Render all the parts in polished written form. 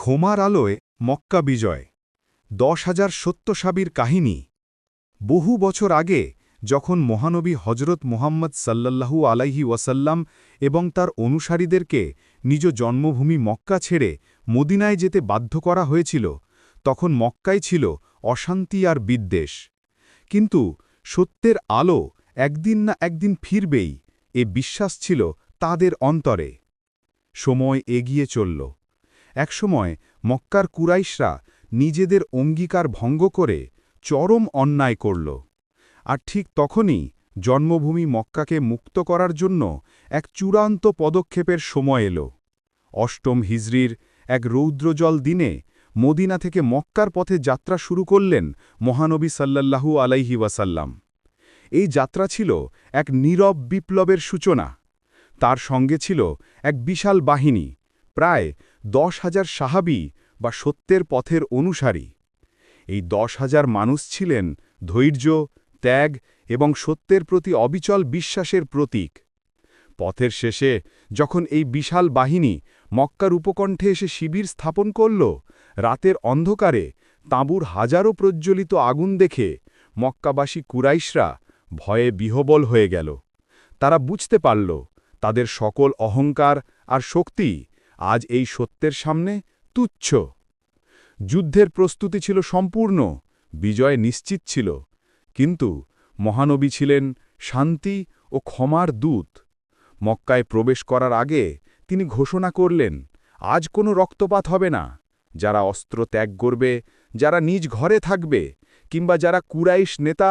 ক্ষমার আলোয় মক্কা বিজয় ১০,০০০ সত্যসাবীর কাহিনী। বহু বছর আগে যখন মহানবী হজরত মুহাম্মদ সাল্লাল্লাহু আলাইহি ওয়াসাল্লাম এবং তার অনুসারীদেরকে নিজ জন্মভূমি মক্কা ছেড়ে মদিনায় যেতে বাধ্য করা হয়েছিল, তখন মক্কায় ছিল অশান্তি আর বিদ্বেষ। কিন্তু সত্যের আলো একদিন না একদিন ফিরবেই, এ বিশ্বাস ছিল তাদের অন্তরে। সময় এগিয়ে চলল। একসময় মক্কার কুরাইশরা নিজেদের অঙ্গীকার ভঙ্গ করে চরম অন্যায় করল। আর ঠিক তখনই জন্মভূমি মক্কাকে মুক্ত করার জন্য এক চূড়ান্ত পদক্ষেপের সময় এল। অষ্টম হিজরির এক রৌদ্রজল দিনে মদিনা থেকে মক্কার পথে যাত্রা শুরু করলেন মহানবী সাল্লাল্লাহু আলাইহি ওয়াসাল্লাম। এই যাত্রা ছিল এক নীরব বিপ্লবের সূচনা। তার সঙ্গে ছিল এক বিশাল বাহিনী, প্রায় ১০,০০০ সাহাবী বা সত্যের পথের অনুসারী। এই ১০,০০০ মানুষ ছিলেন ধৈর্য, ত্যাগ এবং সত্যের প্রতি অবিচল বিশ্বাসের প্রতীক। পথের শেষে যখন এই বিশাল বাহিনী মক্কার উপকণ্ঠে এসে শিবির স্থাপন করল, রাতের অন্ধকারে তাঁবুর হাজারো প্রজ্জ্বলিত আগুন দেখে মক্কাবাসী কুরাইশরা ভয়ে বিহবল হয়ে গেল। তারা বুঝতে পারল তাদের সকল অহংকার আর শক্তি আজ এই সত্যের সামনে তুচ্ছ। যুদ্ধের প্রস্তুতি ছিল সম্পূর্ণ, বিজয় নিশ্চিত ছিল, কিন্তু মহানবী ছিলেন শান্তি ও ক্ষমার দূত। মক্কায় প্রবেশ করার আগে তিনি ঘোষণা করলেন, আজ কোনো রক্তপাত হবে না। যারা অস্ত্র ত্যাগ করবে, যারা নিজ ঘরে থাকবে, কিংবা যারা কুরাইশ নেতা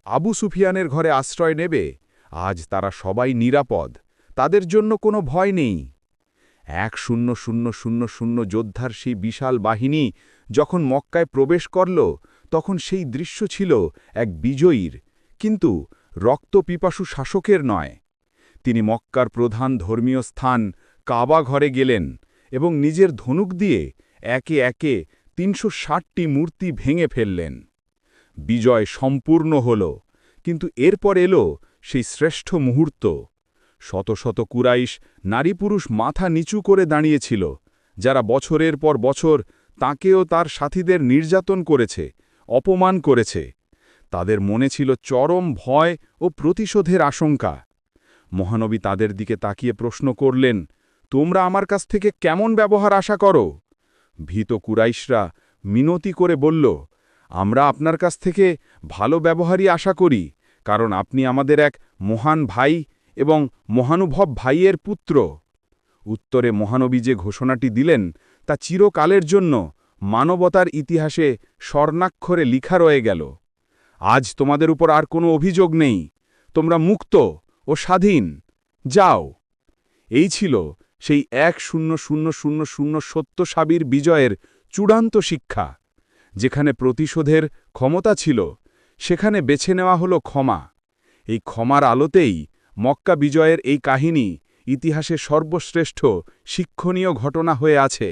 আবু সুফিয়ানের ঘরে আশ্রয় নেবে, আজ তারা সবাই নিরাপদ, তাদের জন্য কোনো ভয় নেই। ১,০০০,০০০ যোদ্ধার সেই বিশাল বাহিনী যখন মক্কায় প্রবেশ করল, তখন সেই দৃশ্য ছিল এক বিজয়ীর, কিন্তু রক্তপিপাসু শাসকের নয়। তিনি মক্কার প্রধান ধর্মীয় স্থান কাবা ঘরে গেলেন এবং নিজের ধনুক দিয়ে একে একে ৩৬০টি মূর্তি ভেঙে ফেললেন। বিজয় সম্পূর্ণ হল, কিন্তু এরপর এলো সেই শ্রেষ্ঠ মুহূর্ত। শত শত কুরাইশ নারী পুরুষ মাথা নিচু করে দাঁড়িয়েছিল, যারা বছরের পর বছর তাঁকেও তার সাথীদের নির্যাতন করেছে, অপমান করেছে। তাদের মনে ছিল চরম ভয় ও প্রতিশোধের আশঙ্কা। মহানবী তাদের দিকে তাকিয়ে প্রশ্ন করলেন, তোমরা আমার কাছ থেকে কেমন ব্যবহার আশা করো? ভীত কুরাইশরা মিনতি করে বলল, আমরা আপনার কাছ থেকে ভালো ব্যবহারই আশা করি, কারণ আপনি আমাদের এক মহান ভাই এবং মহানুভব ভাইয়ের পুত্র। উত্তরে মহানবী যে ঘোষণাটি দিলেন তা চিরকালের জন্য মানবতার ইতিহাসে স্বর্ণাক্ষরে লিখা রয়ে গেল। আজ তোমাদের উপর আর কোনো অভিযোগ নেই, তোমরা মুক্ত ও স্বাধীন, যাও। এই ছিল সেই ১,০০০,০০০ সত্যসাবীর বিজয়ের চূড়ান্ত শিক্ষা। যেখানে প্রতিশোধের ক্ষমতা ছিল, সেখানে বেছে নেওয়া হলো ক্ষমা। এই ক্ষমার আলোতেই মক্কা বিজয়ের এই কাহিনী ইতিহাসে সর্বশ্রেষ্ঠ শিক্ষণীয় ঘটনা হয়ে আছে।